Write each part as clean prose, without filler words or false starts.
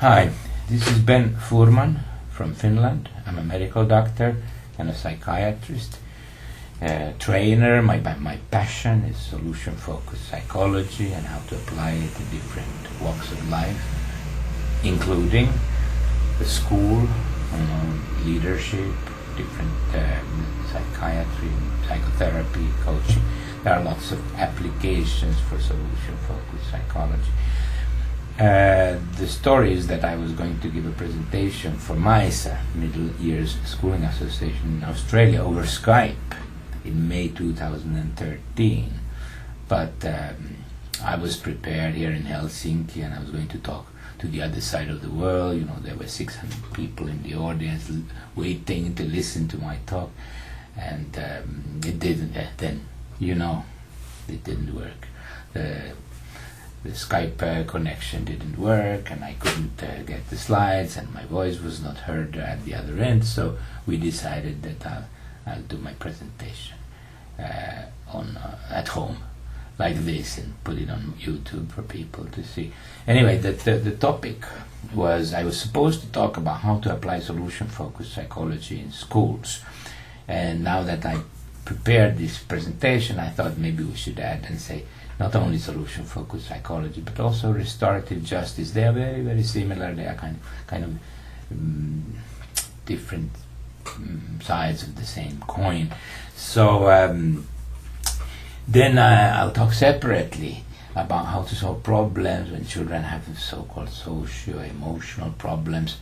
Hi, this is Ben Furman from Finland. I'm a medical doctor and a psychiatrist, trainer. My passion is solution-focused psychology and how to apply it to different walks of life, including the school, leadership, different psychiatry, psychotherapy, coaching. There are lots of applications for solution-focused psychology. The story is that I was going to give a presentation for MYSA, Middle Years Schooling Association in Australia, over Skype in May 2013. But I was prepared here in Helsinki, and I was going to talk to the other side of the world. You know, there were 600 people in the audience waiting to listen to my talk, and it didn't. Then, it didn't work. The Skype connection didn't work, and I couldn't get the slides, and my voice was not heard at the other end. So we decided that I'll do my presentation at home like this and put it on YouTube for people to see. Anyway, the topic was, I was supposed to talk about how to apply solution-focused psychology in schools. And now that I prepared this presentation, I thought maybe we should add and say not only solution-focused psychology, but also restorative justice. They are very, very similar. They are kind of different sides of the same coin. So then I'll talk separately about how to solve problems when children have so-called socio-emotional problems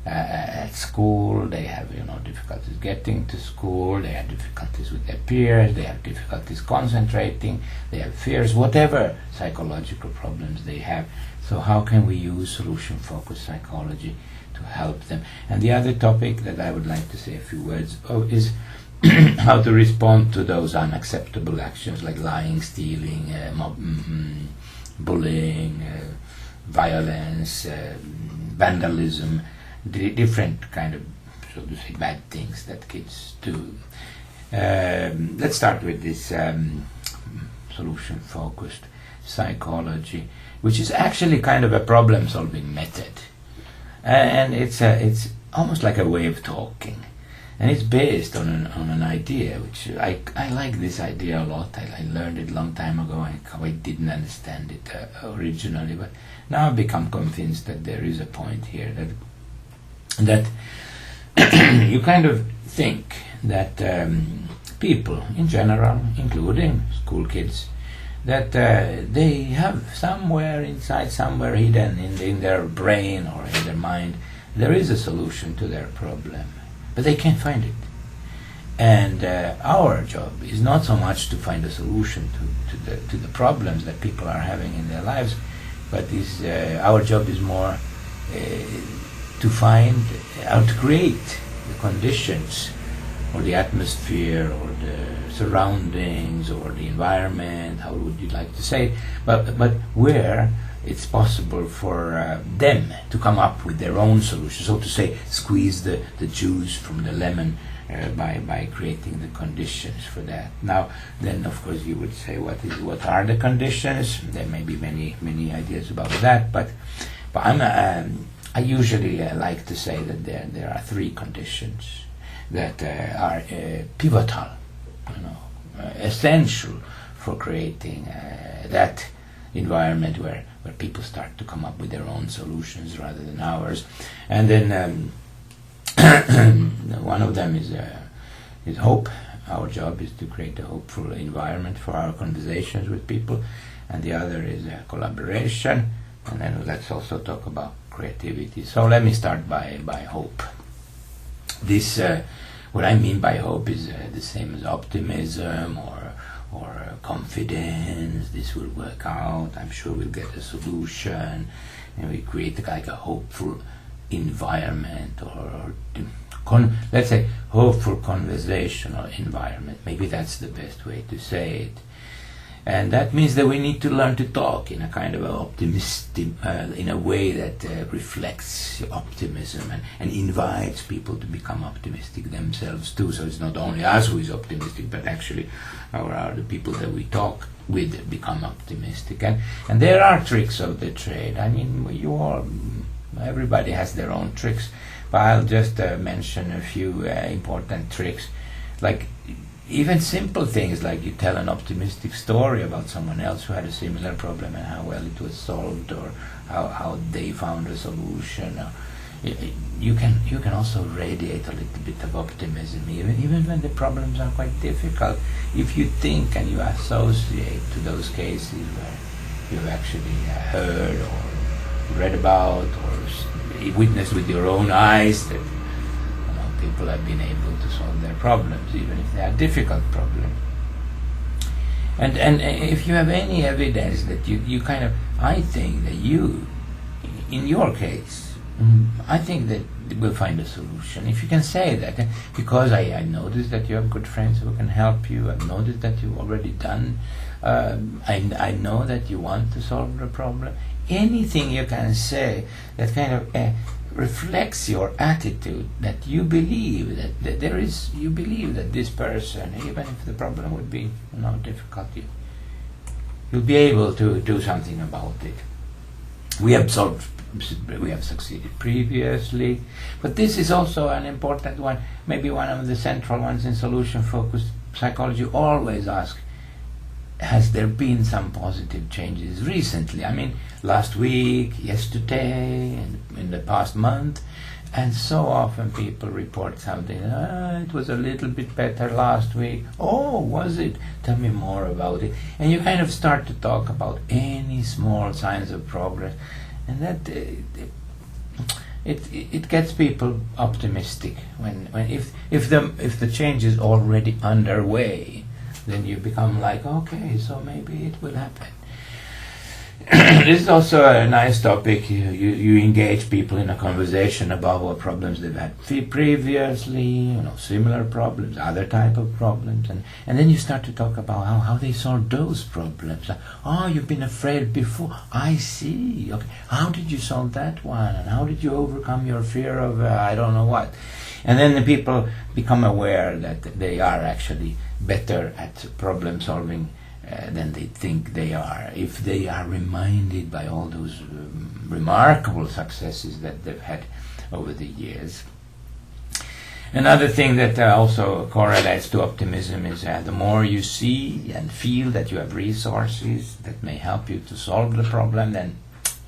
at school. They have difficulties getting to school, they have difficulties with their peers, they have difficulties concentrating, they have fears, whatever psychological problems they have. So how can we use solution-focused psychology to help them? And the other topic that I would like to say a few words of is how to respond to those unacceptable actions like lying, stealing, bullying, violence, vandalism, different kind of, so to say, bad things that kids do. Let's start with this solution-focused psychology, which is actually kind of a problem-solving method, and it's almost like a way of talking, and it's based on an idea which I like this idea a lot. I learned it a long time ago. I didn't understand it originally, but now I've become convinced that there is a point here that you kind of think that people in general, including school kids, that they have somewhere inside, somewhere hidden in their brain or in their mind, there is a solution to their problem, but they can't find it. And our job is not so much to find a solution to the problems that people are having in their lives, but our job is more to find how to create the conditions or the atmosphere or the surroundings or the environment, how would you like to say, but where it's possible for them to come up with their own solution, so to say, squeeze the juice from the lemon by creating the conditions for that. Now then, of course, you would say, what are the conditions? There may be many ideas about that, but I usually like to say that there are three conditions that are pivotal, essential for creating that environment where people start to come up with their own solutions rather than ours. And then one of them is hope. Our job is to create a hopeful environment for our conversations with people. And the other is collaboration. And then let's also talk about creativity. So let me start by hope. This, what I mean by hope is the same as optimism or confidence. This will work out. I'm sure we'll get a solution. And we create like a hopeful environment, or let's say hopeful conversational environment. Maybe that's the best way to say it. And that means that we need to learn to talk in a kind of optimistic, in a way that reflects optimism and invites people to become optimistic themselves too. So it's not only us who is optimistic, but actually the people that we talk with become optimistic. And there are tricks of the trade. I mean, you all Everybody has their own tricks, but I'll just mention a few important tricks, like even simple things like you tell an optimistic story about someone else who had a similar problem and how well it was solved, or how they found a solution. You can also radiate a little bit of optimism, even when the problems are quite difficult, if you think and you associate to those cases where you've actually heard or read about or witnessed with your own eyes that people have been able to solve their problems, even if they are difficult problems. And if you have any evidence that you kind of, I think that you, in your case, I think that we'll find a solution. If you can say that, because I noticed that you have good friends who can help you, I've noticed that you've already done, I know that you want to solve the problem. Anything you can say that kind of reflects your attitude, that you believe that there is, you believe that this person, even if the problem would be difficult, you'll be able to do something about it. We have succeeded previously, but this is also an important one, maybe one of the central ones in solution-focused psychology. Always ask, has there been some positive changes recently? I mean, last week, yesterday, in the past month, and so often people report something, it was a little bit better last week. Oh, was it? Tell me more about it. And you kind of start to talk about any small signs of progress, and that it gets people optimistic. If the change is already underway, then you become like, okay, so maybe it will happen. This is also a nice topic. You engage people in a conversation about what problems they've had previously, similar problems, other type of problems, and then you start to talk about how they solved those problems. Oh, you've been afraid before. I see. Okay, how did you solve that one? And how did you overcome your fear of I don't know what? And then the people become aware that they are actually better at problem solving than they think they are, if they are reminded by all those remarkable successes that they've had over the years. Another thing that also correlates to optimism is the more you see and feel that you have resources that may help you to solve the problem, then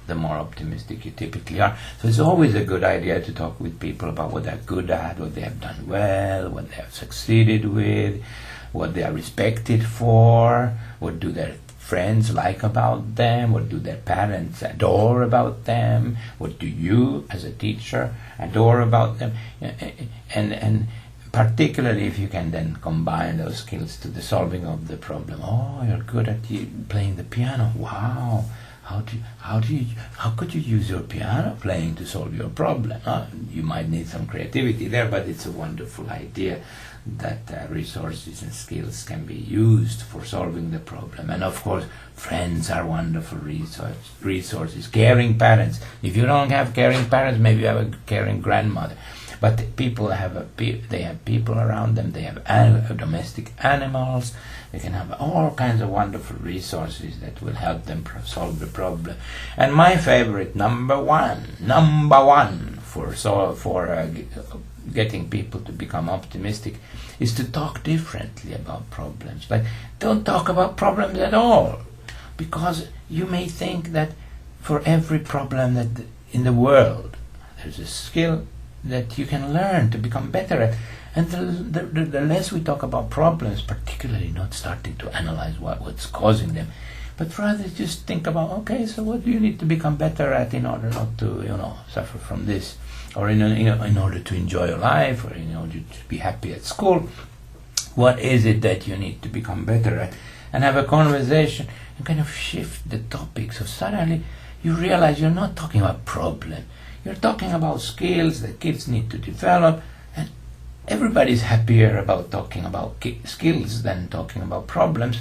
the more optimistic you typically are. So it's always a good idea to talk with people about what they're good at, what they have done well, what they have succeeded with, what they are respected for, what do their friends like about them, what do their parents adore about them, what do you as a teacher adore about them, and particularly if you can then combine those skills to the solving of the problem. Oh, you're good at playing the piano. Wow. How could you use your piano playing to solve your problem? You might need some creativity there, but it's a wonderful idea that resources and skills can be used for solving the problem. And of course, friends are wonderful resources. Caring parents. If you don't have caring parents, maybe you have a caring grandmother. But people they have people around them. They have domestic animals. They can have all kinds of wonderful resources that will help them solve the problem. And my favorite, number one for getting people to become optimistic is to talk differently about problems. Like, don't talk about problems at all, because you may think that for every problem that in the world there's a skill that you can learn to become better at. And the less we talk about problems, particularly not starting to analyze what's causing them, but rather just think about, okay, so what do you need to become better at in order not to suffer from this, or in order to enjoy your life, or in order to be happy at school? What is it that you need to become better at? And have a conversation and kind of shift the topic. So suddenly you realize you're not talking about problem. You're talking about skills that kids need to develop, and everybody's happier about talking about skills than talking about problems.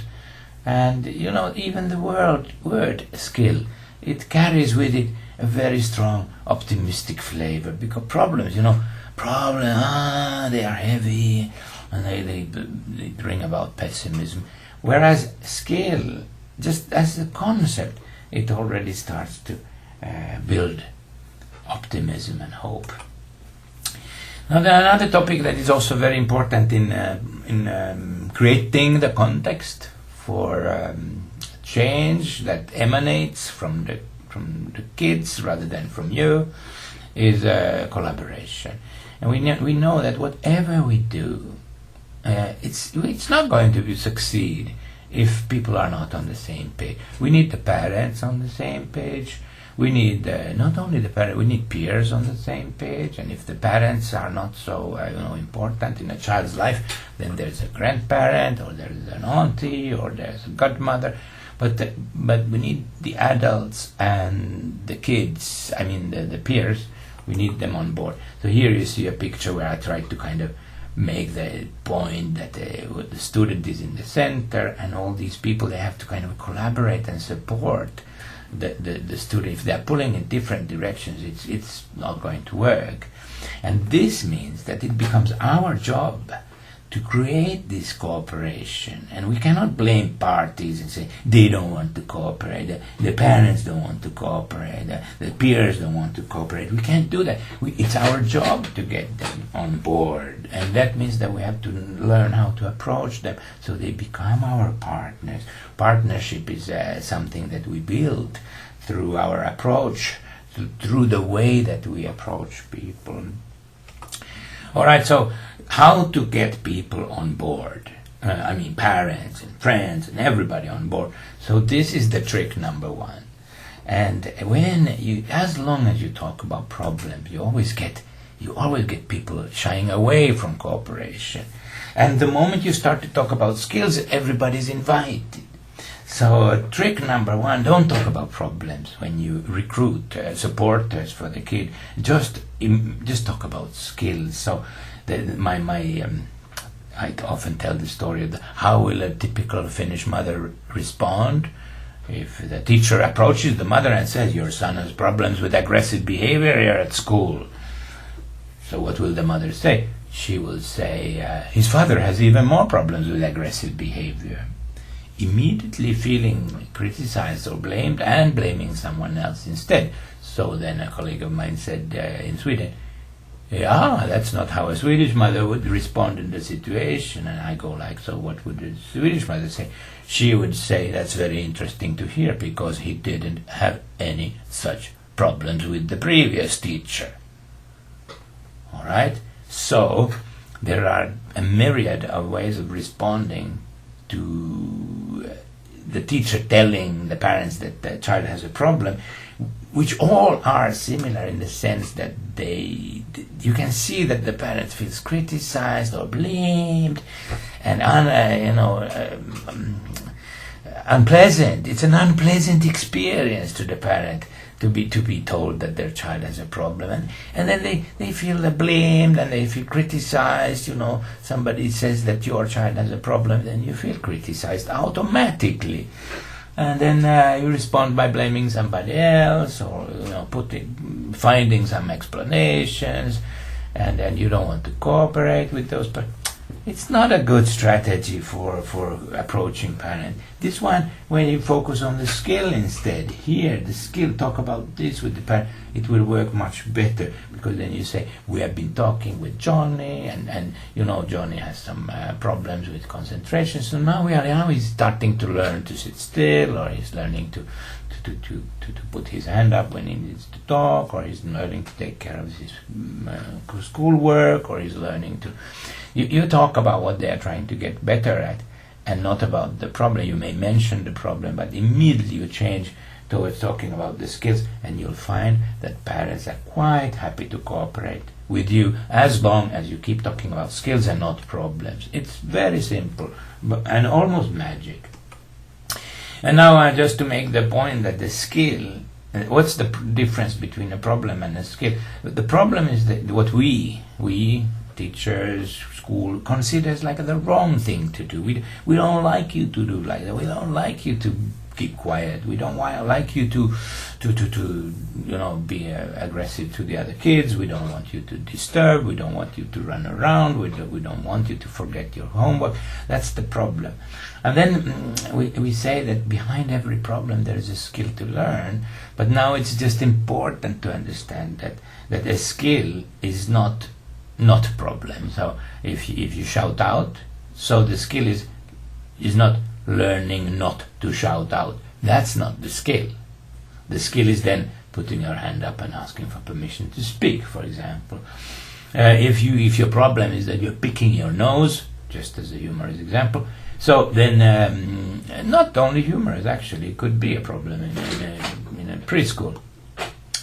And even the word skill, it carries with it a very strong optimistic flavor, because problems, they are heavy and they bring about pessimism. Whereas skill, just as a concept, it already starts to build optimism and hope. Now, another topic that is also very important in creating the context for change that emanates from the kids rather than from you is collaboration. And we know that whatever we do, it's not going to succeed if people are not on the same page. We need the parents on the same page. We need not only the parents, we need peers on the same page. And if the parents are not so important in a child's life, then there's a grandparent, or there's an auntie, or there's a godmother. But we need the adults and the kids. I mean the peers. We need them on board. So here you see a picture where I tried to kind of make the point that the student is in the center, and all these people, they have to kind of collaborate and support the student. If they're pulling in different directions, it's not going to work. And this means that it becomes our job to create this cooperation, and we cannot blame parties and say they don't want to cooperate, the parents don't want to cooperate, the peers don't want to cooperate. We can't do that. It's our job to get them on board, and that means that we have to learn how to approach them so they become our partners. Partnership is something that we build through our approach, through the way that we approach people. All right, so how to get people on board? I mean, parents and friends and everybody on board. So this is the trick number one. And as long as you talk about problems, you always get people shying away from cooperation. And the moment you start to talk about skills, everybody's invited. So trick number one, don't talk about problems when you recruit supporters for the kid. Just talk about skills. So I often tell the story of how will a typical Finnish mother respond if the teacher approaches the mother and says, your son has problems with aggressive behavior here at school. So what will the mother say? She will say, his father has even more problems with aggressive behavior. Immediately feeling criticized or blamed and blaming someone else instead. So then a colleague of mine said in Sweden, yeah, that's not how a Swedish mother would respond in the situation. And I go like, so what would the Swedish mother say? She would say, that's very interesting to hear because he didn't have any such problems with the previous teacher. All right? So there are a myriad of ways of responding to the teacher telling the parents that the child has a problem, which all are similar in the sense that you can see that the parent feels criticized or blamed and unpleasant. It's an unpleasant experience to the parent to be told that their child has a problem, and then they feel blamed and they feel criticized. Somebody says that your child has a problem, then you feel criticized automatically, and then you respond by blaming somebody else or finding some explanations, and then you don't want to cooperate with those. But it's not a good strategy for approaching parents. This one, when you focus on the skill instead, here, the skill, talk about this with the parent, it will work much better, because then you say, we have been talking with Johnny, and Johnny has some problems with concentration, so now he's starting to learn to sit still, or he's learning to put his hand up when he needs to talk, or he's learning to take care of his schoolwork, or he's learning to... You talk about what they are trying to get better at, and not about the problem. You may mention the problem, but immediately you change towards talking about the skills, and you'll find that parents are quite happy to cooperate with you as long as you keep talking about skills and not problems. It's very simple and almost magic. And now just to make the point that the skill, what's the difference between a problem and a skill? The problem is that what we teachers, school, considers like the wrong thing to do. We don't like you to do like that. We don't like you to keep quiet. We don't like you to be aggressive to the other kids. We don't want you to disturb. We don't want you to run around. We don't want you to forget your homework. That's the problem. And then we say that behind every problem there is a skill to learn. But now it's just important to understand that a skill is not a problem. So if you shout out, so the skill is not learning not to shout out. That's not the skill. The skill is then putting your hand up and asking for permission to speak, for example. If your problem is that you're picking your nose, just as a humorous example, so then not only humorous, actually, it could be a problem in a preschool.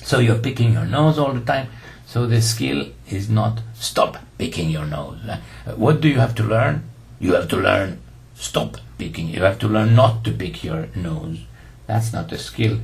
So you're picking your nose all the time. So the skill is not stop picking your nose. What do you have to learn? You have to learn stop picking. You have to learn not to pick your nose. That's not a skill.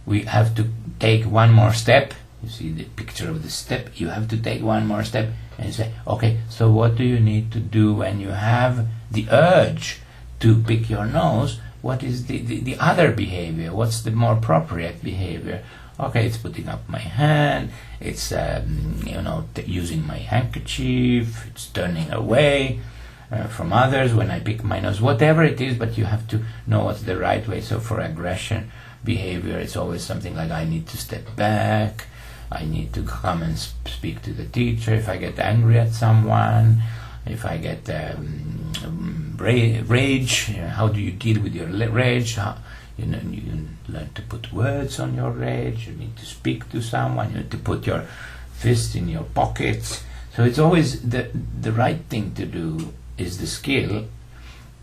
We have to take one more step. You see the picture of the step. You have to take one more step and say, okay, so what do you need to do when you have the urge to pick your nose? What is the other behavior? What's the more appropriate behavior? Okay, it's putting up my hand, it's using my handkerchief, it's turning away from others when I pick my nose, whatever it is, but you have to know what's the right way. So for aggression behavior, it's always something like I need to step back, I need to come and speak to the teacher if I get angry at someone, if I get rage, how do you deal with your rage? You learn to put words on your rage, you need to speak to someone, you need to put your fist in your pockets. So it's always the right thing to do is the skill,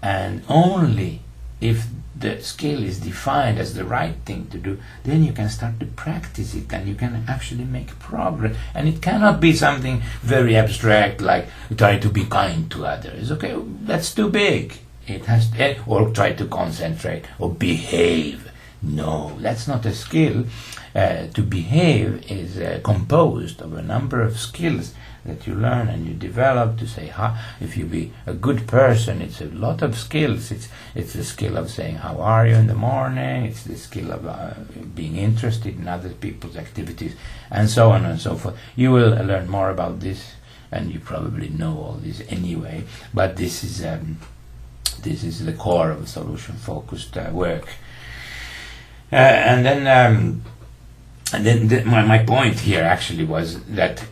and only if the skill is defined as the right thing to do, then you can start to practice it and you can actually make progress. And it cannot be something very abstract like try to be kind to others. Okay, that's too big. It has to, or try to concentrate or behave. No, that's not a skill. To behave is composed of a number of skills that you learn and you develop to say, if you be a good person, it's a lot of skills. It's the skill of saying, how are you in the morning? It's the skill of being interested in other people's activities, and so on and so forth. You will learn more about this, and you probably know all this anyway, but this is the core of solution-focused work. And then my point here actually was that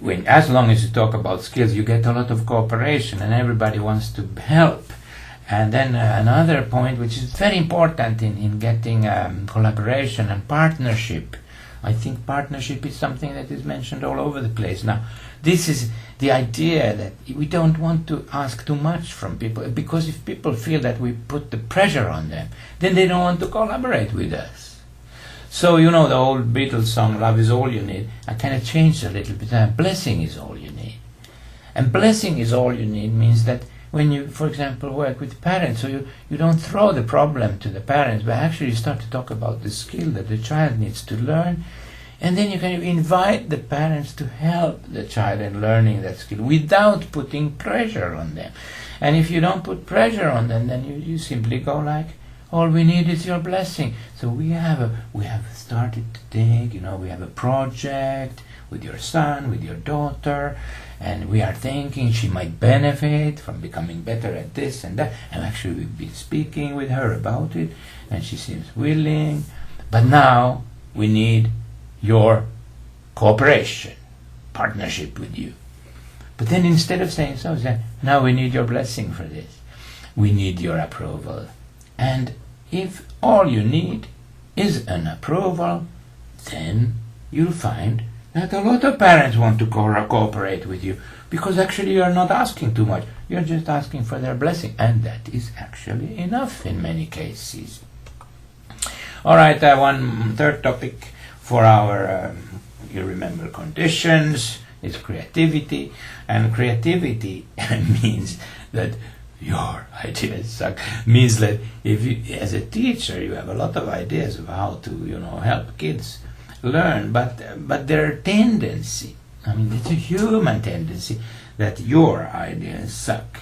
when, as long as you talk about skills, you get a lot of cooperation and everybody wants to help. And then another point which is very important in getting collaboration and partnership. I think partnership is something that is mentioned all over the place now. This is the idea that we don't want to ask too much from people, because if people feel that we put the pressure on them, then they don't want to collaborate with us. So, the old Beatles song, Love is All You Need, I kind of changed a little bit. Blessing is all you need. And blessing is all you need means that when you, for example, work with parents, so you don't throw the problem to the parents, but actually you start to talk about the skill that the child needs to learn, and then you can invite the parents to help the child in learning that skill without putting pressure on them. And if you don't put pressure on them, then you simply go like, all we need is your blessing. So we have started to think, we have a project with your son, with your daughter, and we are thinking she might benefit from becoming better at this and that. And actually we've been speaking with her about it, and she seems willing. But now we need your cooperation, partnership with you. But then instead of saying so, say, now we need your blessing for this. We need your approval. And if all you need is an approval, then you'll find that a lot of parents want to cooperate with you, because actually you're not asking too much. You're just asking for their blessing, and that is actually enough in many cases. All right, one third topic for our, you remember, conditions is creativity. And creativity means that your ideas suck. Means that if you, as a teacher, you have a lot of ideas of how to, help kids learn, but their tendency, it's a human tendency that your ideas suck.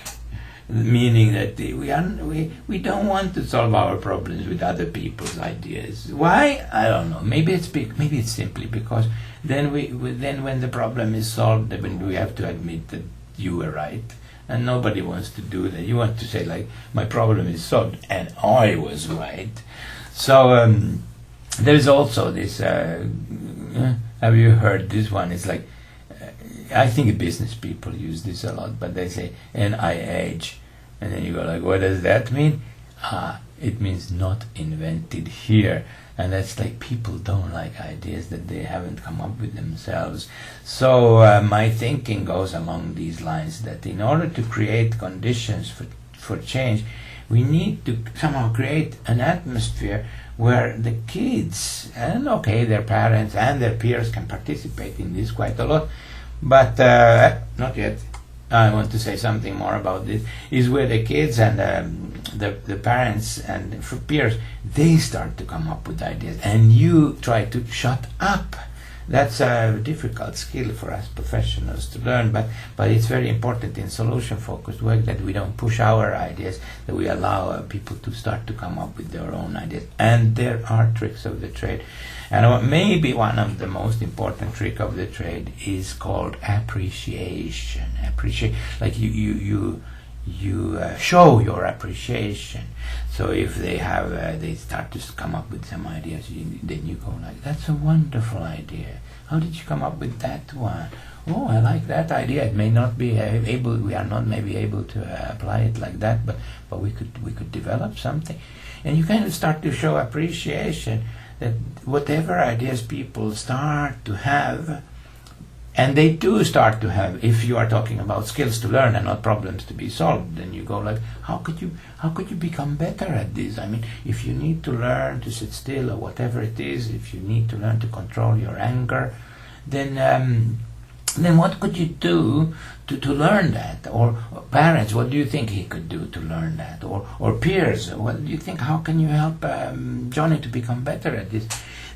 meaning that we don't want to solve our problems with other people's ideas. Why? I don't know. Maybe it's simply because then then when the problem is solved, then we have to admit that you were right, and nobody wants to do that. You want to say like, my problem is solved and I was right. So there's also this. Have you heard this one? It's like, I think business people use this a lot, but they say NIH, and then you go like, what does that mean? It means not invented here, and that's like people don't like ideas that they haven't come up with themselves. So my thinking goes along these lines, that in order to create conditions for change, we need to somehow create an atmosphere where the kids, and okay, their parents and their peers can participate in this quite a lot, but not yet. I want to say something more about this, is where the kids and the parents and peers, they start to come up with ideas and you try to shut up. That's a difficult skill for us professionals to learn, but it's very important in solution-focused work that we don't push our ideas, that we allow people to start to come up with their own ideas. And there are tricks of the trade. And maybe one of the most important trick of the trade is called appreciation. Like you show your appreciation. So if they have, they start to come up with some ideas, then you go like, that's a wonderful idea. How did you come up with that one? Oh, I like that idea. It may not be we are not maybe able to apply it like that, but we could develop something. And you kind of start to show appreciation that whatever ideas people start to have, and they do start to have, if you are talking about skills to learn and not problems to be solved, then you go like, how could you become better at this? I mean, if you need to learn to sit still or whatever it is, if you need to learn to control your anger, then what could you do to learn that? Or parents, what do you think he could do to learn that? Or peers, what do you think? How can you help Johnny to become better at this?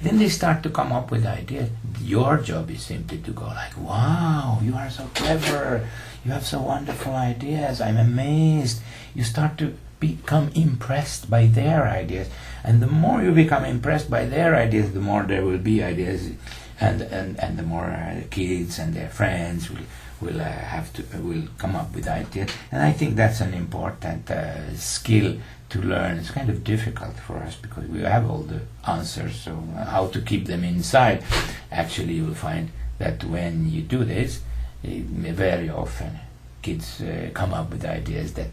Then they start to come up with ideas. Your job is simply to go like, wow, you are so clever. You have so wonderful ideas. I'm amazed. You start to become impressed by their ideas. And the more you become impressed by their ideas, the more there will be ideas. And the more kids and their friends will come up with ideas. And I think that's an important skill to learn. It's kind of difficult for us because we have all the answers, so how to keep them inside. Actually, you will find that when you do this, very often kids come up with ideas that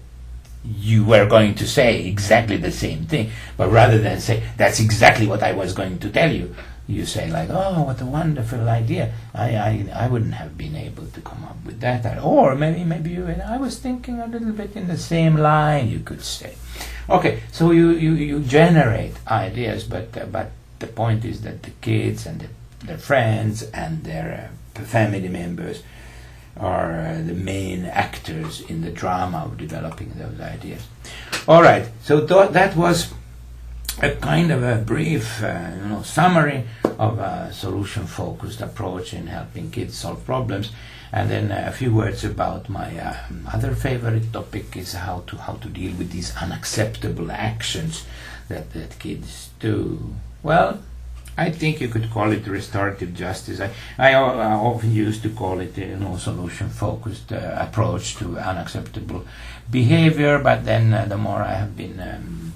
you were going to say exactly the same thing, but rather than say, that's exactly what I was going to tell you, you say like, oh, what a wonderful idea. I wouldn't have been able to come up with that. Or maybe you and I was thinking a little bit in the same line, you could say. Okay, so you generate ideas, but the point is that the kids and their friends and their family members are the main actors in the drama of developing those ideas. All right, so that was a kind of a brief summary of a solution-focused approach in helping kids solve problems, and then a few words about my other favorite topic is how to deal with these unacceptable actions that kids do. Well, I think you could call it restorative justice. I often used to call it solution-focused approach to unacceptable behavior, but then the more I have been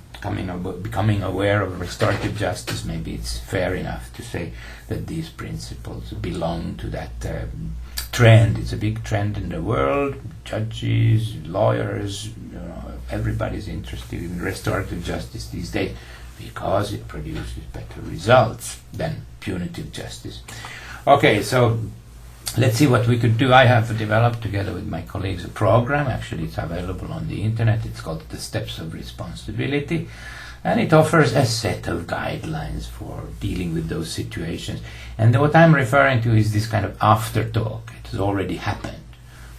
becoming aware of restorative justice, maybe it's fair enough to say that these principles belong to that trend. It's a big trend in the world. Judges, lawyers, everybody's interested in restorative justice these days because it produces better results than punitive justice. Okay, so let's see what we could do. I have developed together with my colleagues a program. Actually, it's available on the internet. It's called The Steps of Responsibility, and it offers a set of guidelines for dealing with those situations. And what I'm referring to is this kind of after talk. It has already happened.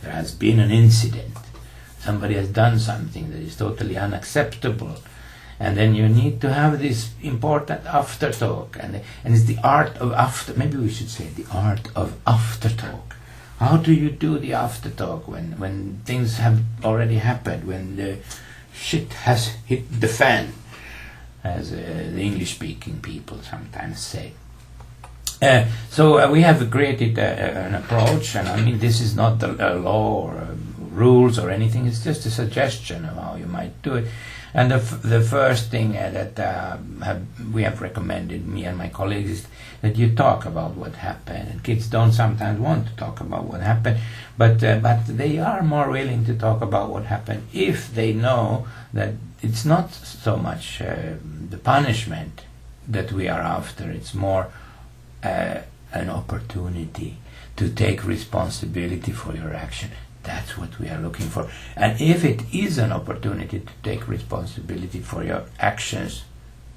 There has been an incident. Somebody has done something that is totally unacceptable. And then you need to have this important after talk, and it's the art of after. Maybe we should say the art of after talk. How do you do the after talk when things have already happened, when the shit has hit the fan, as the English-speaking people sometimes say? So we have created an approach, and I mean this is not a law or rules or anything. It's just a suggestion of how you might do it. And the first thing that we have recommended, me and my colleagues, is that you talk about what happened. And kids don't sometimes want to talk about what happened, but they are more willing to talk about what happened if they know that it's not so much the punishment that we are after. It's more an opportunity to take responsibility for your action. That's what we are looking for. And if it is an opportunity to take responsibility for your actions,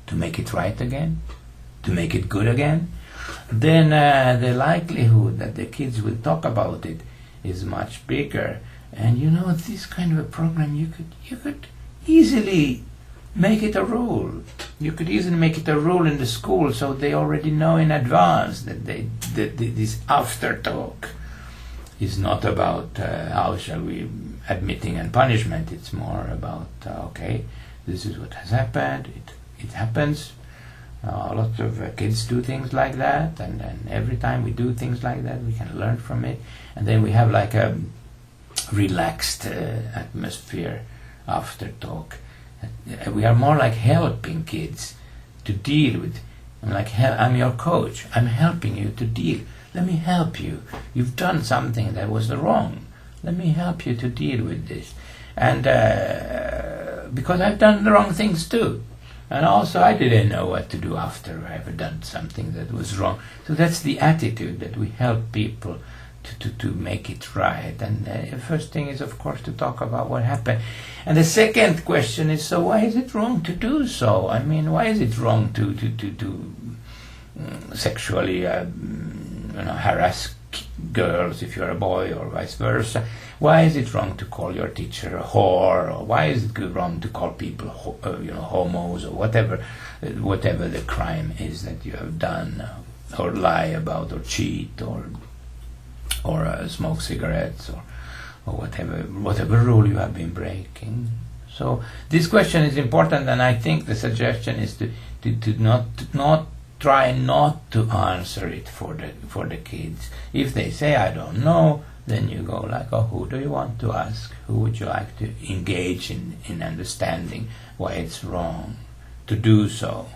to make it right again, to make it good again, then the likelihood that the kids will talk about it is much bigger. And you know, this kind of a program, you could easily make it a rule. You could easily make it a rule in the school, so they already know in advance that this after talk is not about how shall we admitting and punishment. It's more about okay, this is what has happened. It happens. A lot of kids do things like that, and every time we do things like that, we can learn from it. And then we have like a relaxed atmosphere after talk. We are more like helping kids to deal with. I'm your coach. I'm helping you to deal. Let me help you. You've done something that was wrong. Let me help you to deal with this. And because I've done the wrong things too. And also I didn't know what to do after I've done something that was wrong. So that's the attitude that we help people to make it right. And the first thing is, of course, to talk about what happened. And the second question is, so why is it wrong to do so? I mean, why is it wrong to sexually harass girls if you're a boy, or vice versa? Why is it wrong to call your teacher a whore? Or why is it wrong to call people homos, or whatever the crime is that you have done, or lie about, or cheat, or smoke cigarettes, or whatever rule you have been breaking? So this question is important, and I think the suggestion is to not try not to answer it for the kids. If they say I don't know, then you go like, oh, who do you want to ask? Who would you like to engage in understanding why it's wrong to do so?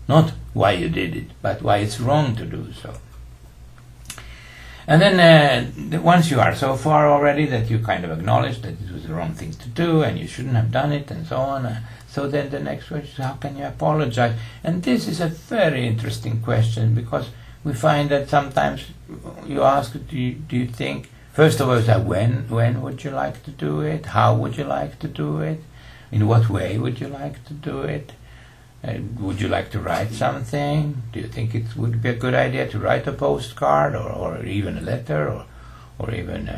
Not why you did it, but why it's wrong to do so. And then once you are so far already that you kind of acknowledge that it was the wrong thing to do and you shouldn't have done it and so on, so then the next question is, how can you apologize? And this is a very interesting question, because we find that sometimes you ask, do you think, first of all, when would you like to do it? How would you like to do it? In what way would you like to do it? Would you like to write something? Do you think it would be a good idea to write a postcard, or even a letter, or even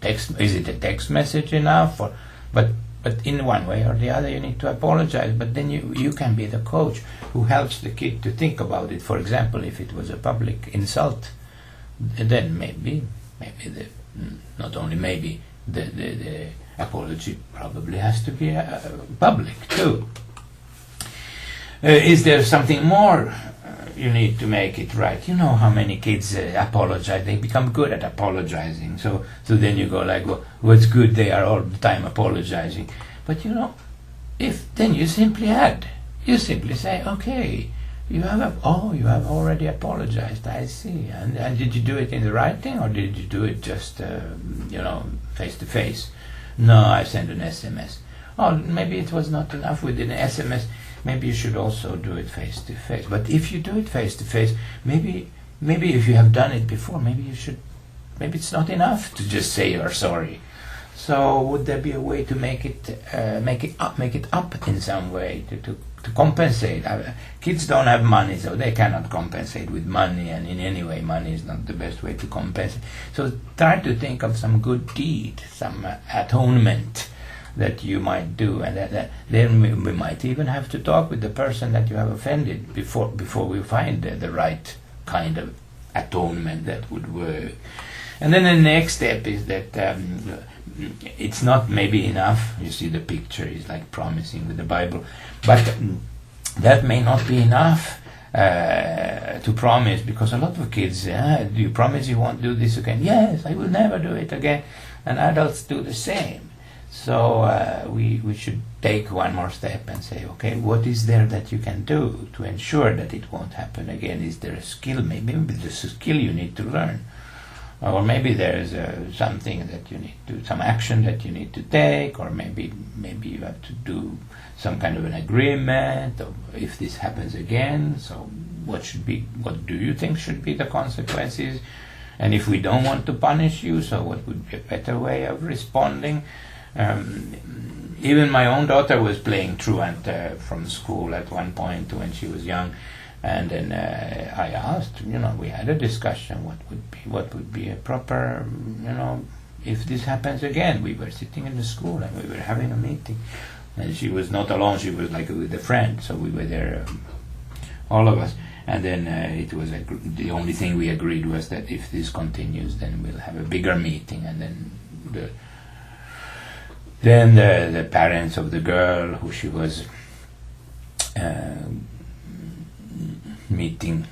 text? Is it a text message enough? But in one way or the other, you need to apologize. But then you can be the coach who helps the kid to think about it. For example, if it was a public insult, then maybe the apology probably has to be public too. Is there something more you need to make it right? You know how many kids apologize. They become good at apologizing. So then you go like, well, what's good? They are all the time apologizing. But then you simply add. You simply say, okay, you have already apologized. I see. And did you do it in the writing, or did you do it just face to face? No, I sent an SMS. Oh, maybe it was not enough with an SMS. Maybe you should also do it face to face. But if you do it face to face, maybe if you have done it before, maybe it's not enough to just say you're sorry. So would there be a way to make it up in some way to compensate? Kids don't have money, so they cannot compensate with money, and in any way money is not the best way to compensate. So try to think of some good deed, some atonement that you might do, and then we might even have to talk with the person that you have offended before we find the right kind of atonement that would work. And then the next step is that it's not maybe enough. You see the picture is like promising with the Bible, but that may not be enough to promise, because a lot of kids do you promise you won't do this again? Yes, I will never do it again. And adults do the same. So we should take one more step and say, okay, what is there that you can do to ensure that it won't happen again? Is there a skill? Maybe there's a skill you need to learn. Or maybe there's something that you need to, some action that you need to take, or maybe you have to do some kind of an agreement of if this happens again. So what do you think should be the consequences? And if we don't want to punish you, so what would be a better way of responding? Even my own daughter was playing truant from school at one point when she was young. And then I asked, we had a discussion, what would be a proper, if this happens again. We were sitting in the school and we were having a meeting. And she was not alone, she was like with a friend, so we were there, all of us. And then it was the only thing we agreed was that if this continues, then we'll have a bigger meeting. And then the parents of the girl who she was meeting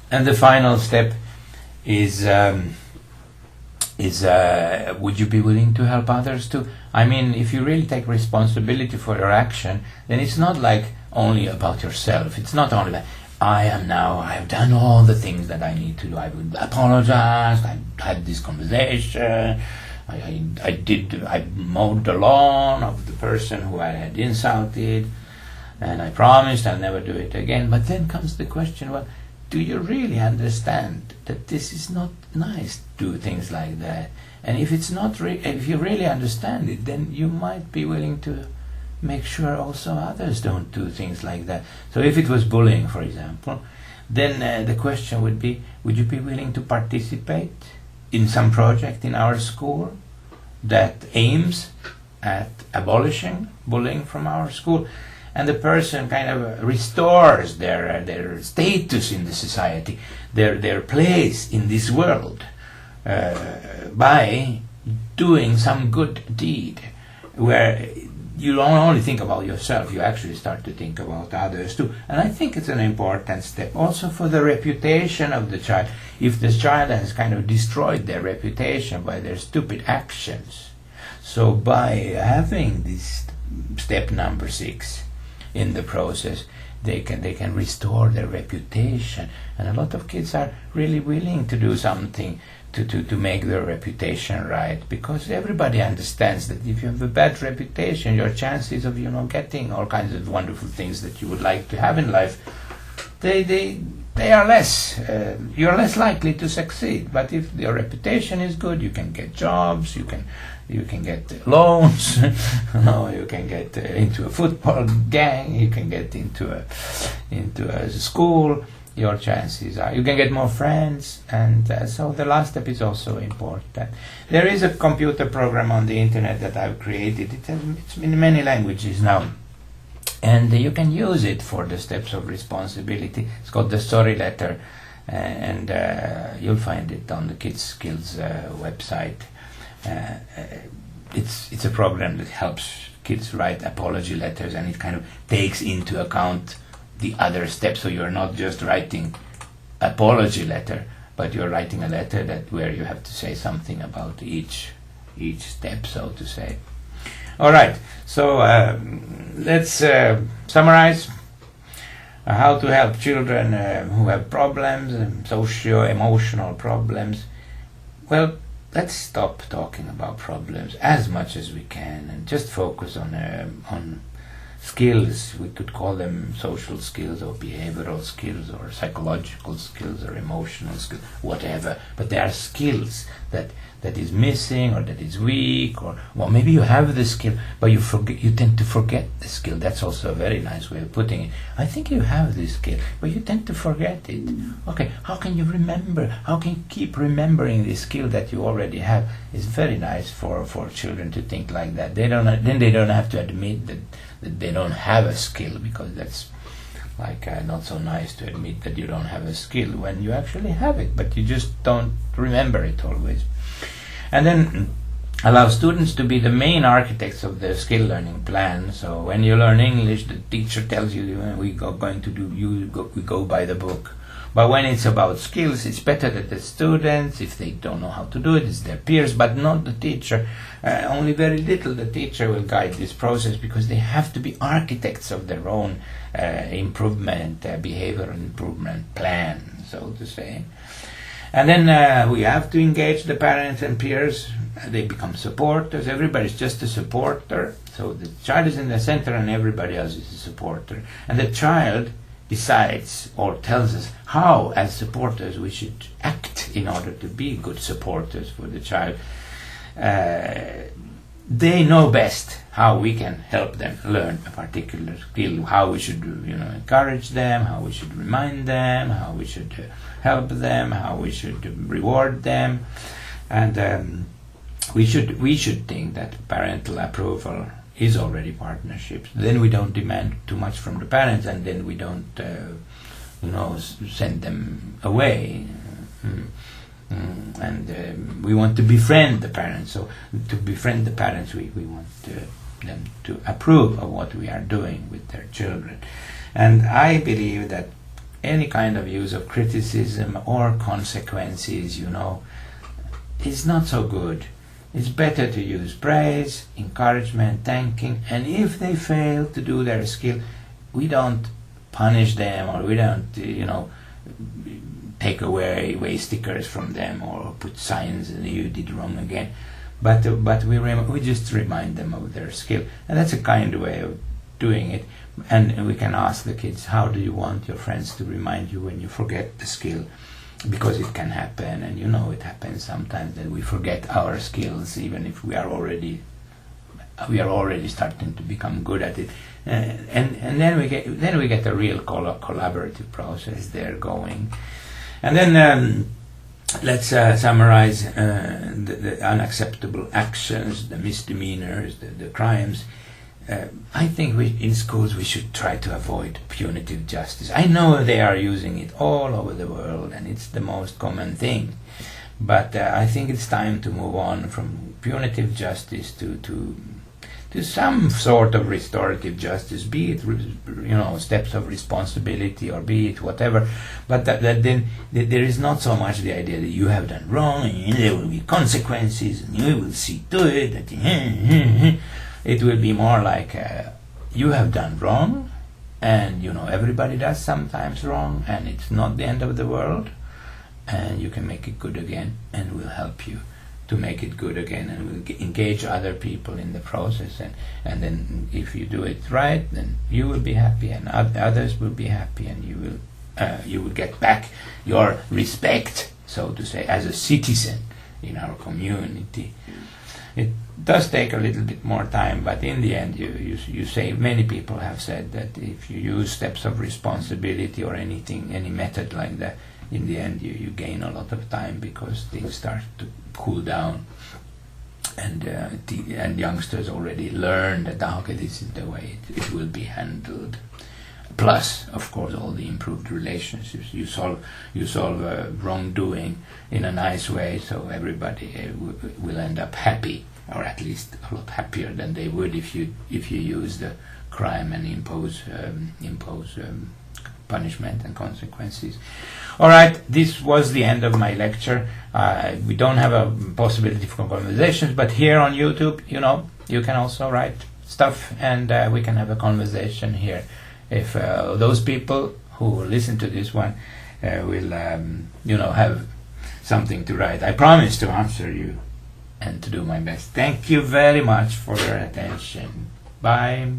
and the final step is would you be willing to help others too? I mean, if you really take responsibility for your action, then it's not like only about yourself. It's not only like, I have done all the things that I need to do. I would apologize, I had this conversation, I mowed the lawn of the person who I had insulted, and I promised I'll never do it again. But then comes the question, well, do you really understand that this is not nice to do things like that? And if it's not, if you really understand it, then you might be willing to make sure also others don't do things like that. So if it was bullying, for example, then the question would be, would you be willing to participate in some project in our school that aims at abolishing bullying from our school? And the person kind of restores their status in the society, their place in this world, by doing some good deed, where you don't only think about yourself, you actually start to think about others too. And I think it's an important step also for the reputation of the child. If the child has kind of destroyed their reputation by their stupid actions, so by having this step number 6 in the process, they can restore their reputation. And a lot of kids are really willing to do something to make their reputation right, because everybody understands that if you have a bad reputation, your chances of getting all kinds of wonderful things that you would like to have in life, they are less. You're less likely to succeed. But if your reputation is good, you can get jobs, you can get loans, you can get into a football gang, you can get into a school. Your chances are, you can get more friends, and so the last step is also important. There is a computer program on the internet that I've created. It's in many languages now, and you can use it for the steps of responsibility. It's called the Story Letter, and you'll find it on the Kids Skills website. It's a program that helps kids write apology letters, and it kind of takes into account the other steps. So you're not just writing apology letter, but you're writing a letter where you have to say something about each step, so to say. All right, so let's summarize how to help children who have problems, socio-emotional problems. Well, let's stop talking about problems as much as we can and just focus on skills. We could call them social skills or behavioral skills or psychological skills or emotional skills, whatever. But they are skills that is missing or that is weak, or well, maybe you have the skill, but you tend to forget the skill. That's also a very nice way of putting it. I think you have this skill, but you tend to forget it. Okay, how can you remember? How can you keep remembering this skill that you already have? It's very nice for children to think like that. They don't have to admit that they don't have a skill, because that's like not so nice to admit that you don't have a skill when you actually have it, but you just don't remember it always. And then allow students to be the main architects of their skill learning plan. So when you learn English, the teacher tells you we go by the book. But when it's about skills, it's better that the students, if they don't know how to do it, it's their peers, but not the teacher. Only very little the teacher will guide this process, because they have to be architects of their own improvement, behavioral improvement plan, so to say. And then we have to engage the parents and peers. They become supporters. Everybody's just a supporter. So the child is in the center and everybody else is a supporter. And the child decides or tells us how, as supporters, we should act in order to be good supporters for the child. They know best how we can help them learn a particular skill, how we should encourage them, how we should remind them, how we should help them, how we should reward them. And we should think that parental approval is already partnerships. Then we don't demand too much from the parents, and then we don't send them away. And we want to befriend the parents. So to befriend the parents, we want them to approve of what we are doing with their children. And I believe that any kind of use of criticism or consequences, is not so good. It's better to use praise, encouragement, thanking, and if they fail to do their skill, we don't punish them, or we don't, take away stickers from them or put signs that you did wrong again. But we just remind them of their skill, and that's a kind way of doing it. And we can ask the kids, how do you want your friends to remind you when you forget the skill? Because it can happen, and it happens sometimes that we forget our skills, even if we are already starting to become good at it. And then we get a real collaborative process there going. And then let's summarize the unacceptable actions, the misdemeanors, the crimes. I think in schools we should try to avoid punitive justice. I know they are using it all over the world, and it's the most common thing. But I think it's time to move on from punitive justice to some sort of restorative justice, be it steps of responsibility, or be it whatever. But that then there is not so much the idea that you have done wrong and there will be consequences and you will see to it that it will be more like you have done wrong, and everybody does sometimes wrong, and it's not the end of the world, and you can make it good again, and we'll help you to make it good again, and we'll engage other people in the process, and then if you do it right, then you will be happy and others will be happy, and you will get back your respect, so to say, as a citizen in our community. It does take a little bit more time, but in the end you say, many people have said that if you use steps of responsibility or any method like that, in the end you gain a lot of time, because things start to cool down, and youngsters already learn that okay, this is the way it will be handled. Plus, of course, all the improved relationships. You solve wrongdoing in a nice way, so everybody will end up happy, or at least a lot happier than they would if you use the crime and impose punishment and consequences. All right, this was the end of my lecture. We don't have a possibility for conversations, but here on YouTube, you can also write stuff, and we can have a conversation here. If those people who listen to this one will, have something to write, I promise to answer you and to do my best. Thank you very much for your attention. Bye.